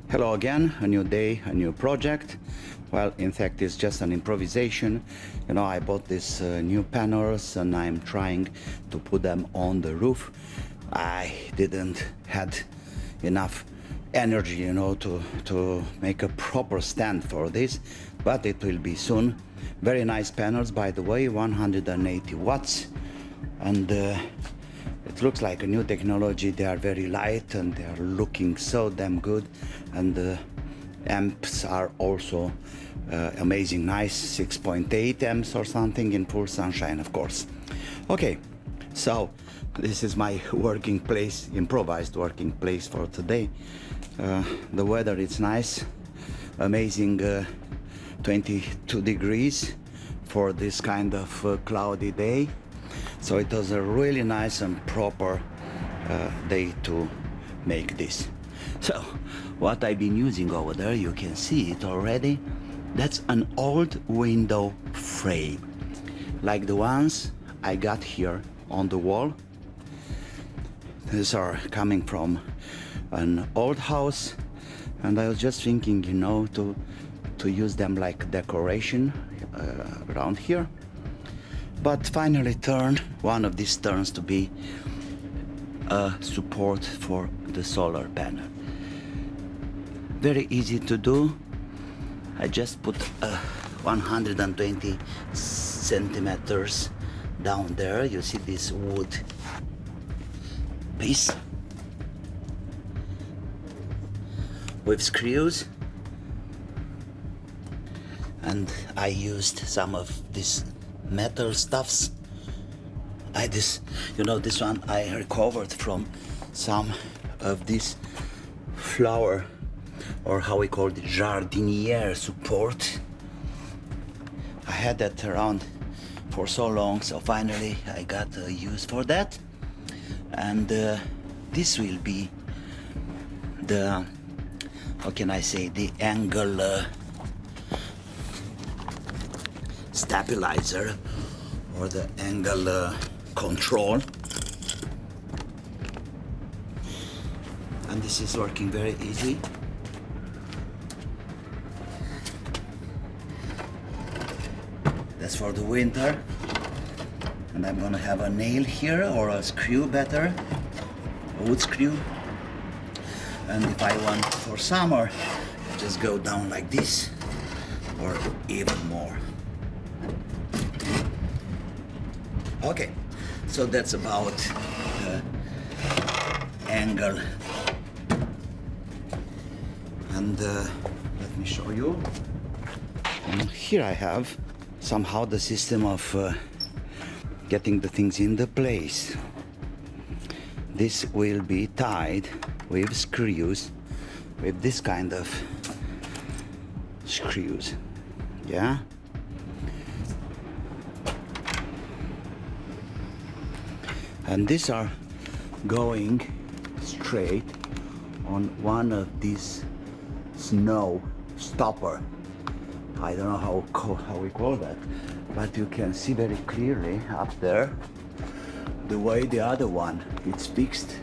Hello again, a new day, a new project. Well, in fact, it's just an improvisation. I bought these new panels and I'm trying to put them on the roof. I didn't had enough energy, to make a proper stand for this, but it will be soon. Very nice panels, by the way, 180 watts, and it looks like a new technology. They are very light and they are looking so damn good, and the amps are also amazing, nice, 6.8 amps or something in full sunshine, of course. Okay, so this is my working place, improvised working place for today. The weather is nice, amazing, 22 degrees for this kind of cloudy day. So it was a really nice and proper day to make this. So what I've been using over there, you can see it already. That's an old window frame, like the ones I got here on the wall. These are coming from an old house, and I was just thinking, to use them like decoration around here. But finally one of these turns to be a support for the solar panel. Very easy to do. I just put 120 centimeters down there. You see this wood piece with screws, and I used some of this metal stuffs. This one I recovered from some of this flower, or how we call it, jardiniere support. I had that around for so long, so finally I got a use for that. And this will be the, how can I say, the angle stabilizer, or the angle control. And this is working very easy. That's for the winter. And I'm gonna have a nail here, or a screw better, a wood screw. And if I want for summer, just go down like this, or even more. Okay, so that's about the angle. And let me show you. And here I have somehow the system of getting the things in the place. This will be tied with screws, with this kind of screws, yeah? And these are going straight on one of these snow stopper. I don't know how we call that, but you can see very clearly up there the way the other one it's fixed.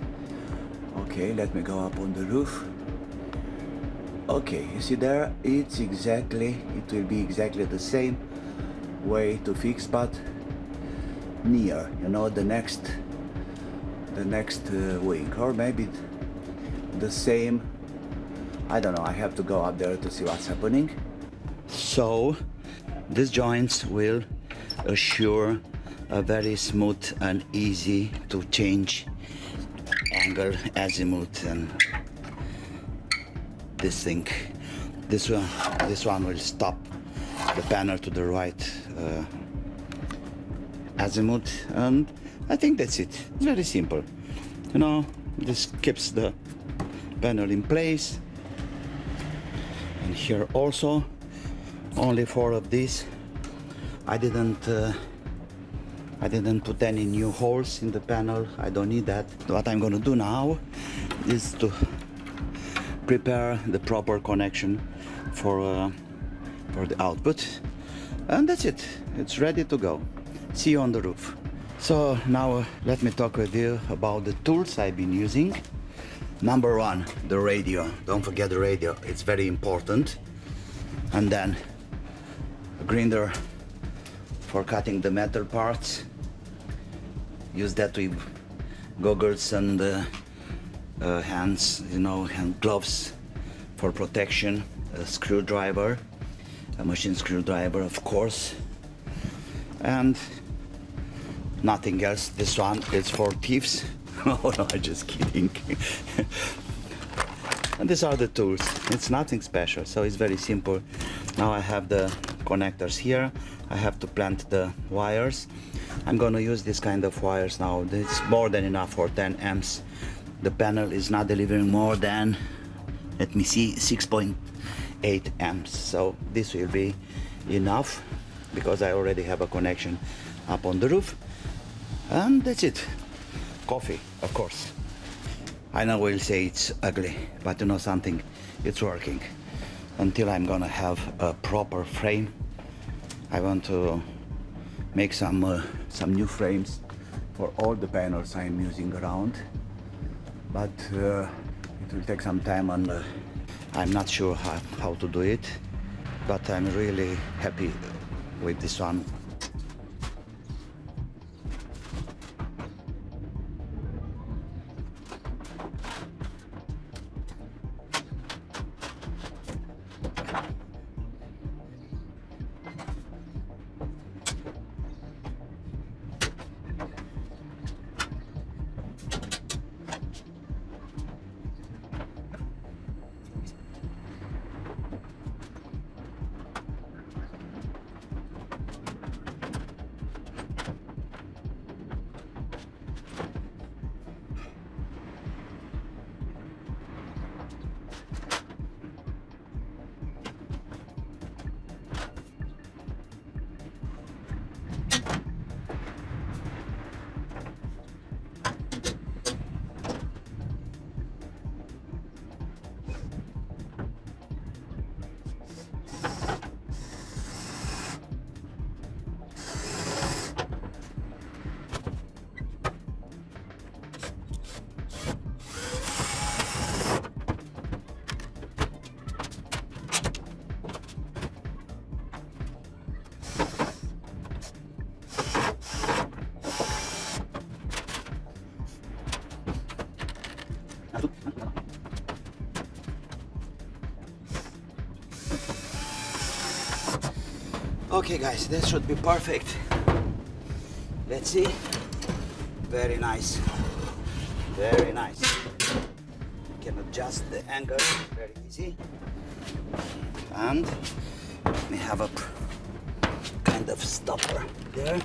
Okay, let me go up on the roof. Okay, you see there, it will be exactly the same way to fix, but near, the next wing, or maybe the same. I don't know, I have to go up there to see what's happening. So these joints will assure a very smooth and easy to change angle, azimuth, and this one will stop the panel to the right azimuth, and I think that's it. It's very simple. This keeps the panel in place. And here also, only 4 of these. I didn't put any new holes in the panel. I don't need that. What I'm gonna do now is to prepare the proper connection for the output, and that's it. It's ready to go. See you on the roof. So now let me talk with you about the tools I've been using. Number one, the radio. Don't forget the radio, it's very important. And then a grinder for cutting the metal parts. Use that with goggles and hands, hand gloves for protection. A screwdriver, a machine screwdriver, of course, and nothing else. This one is for thieves. Oh no, I'm just kidding. And these are the tools. It's nothing special, so it's very simple. Now I have the connectors here. I have to plant the wires. I'm gonna use this kind of wires now. It's more than enough for 10 amps. The panel is not delivering more than, let me see, 6.8 amps. So this will be enough because I already have a connection up on the roof. And that's it. Coffee, of course. I know we'll say it's ugly, but you know something, it's working. Until I'm gonna have a proper frame, I want to make some new frames for all the panels I'm using around. But it will take some time, and I'm not sure how to do it. But I'm really happy with this one. Okay guys, that should be perfect. Let's see. Very nice. Very nice. You can adjust the angle very easy. And we have a kind of stopper there.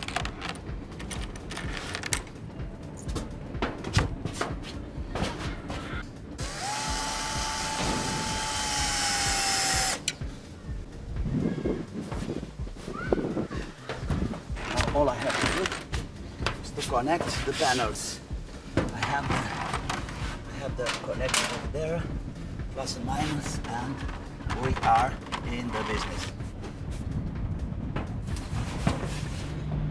All I have to do is to connect the panels. I have the connection over there, plus and minus, and we are in the business.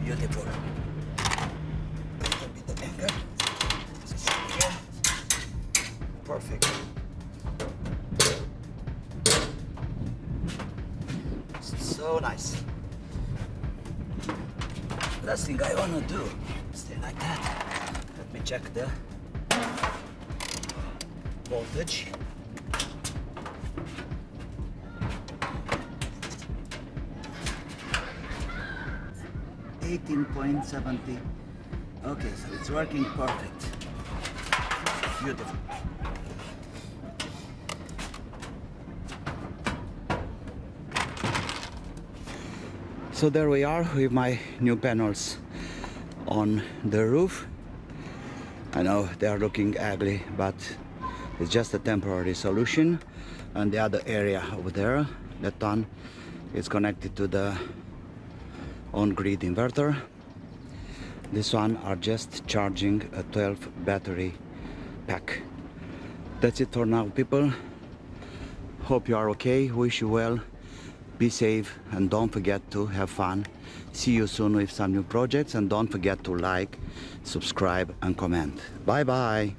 Beautiful. A little bit of angle. Here. Perfect. So nice. Last thing I want to do, stay like that. Let me check the voltage. $18.70. Okay, so it's working perfect. Beautiful. So there we are with my new panels on the roof. I know they are looking ugly, but it's just a temporary solution. And the other area over there, that one, is connected to the on-grid inverter. This one are just charging a 12 battery pack. That's it for now, people. Hope you are okay. Wish you well. Be safe and don't forget to have fun. See you soon with some new projects, and don't forget to like, subscribe and comment. Bye bye.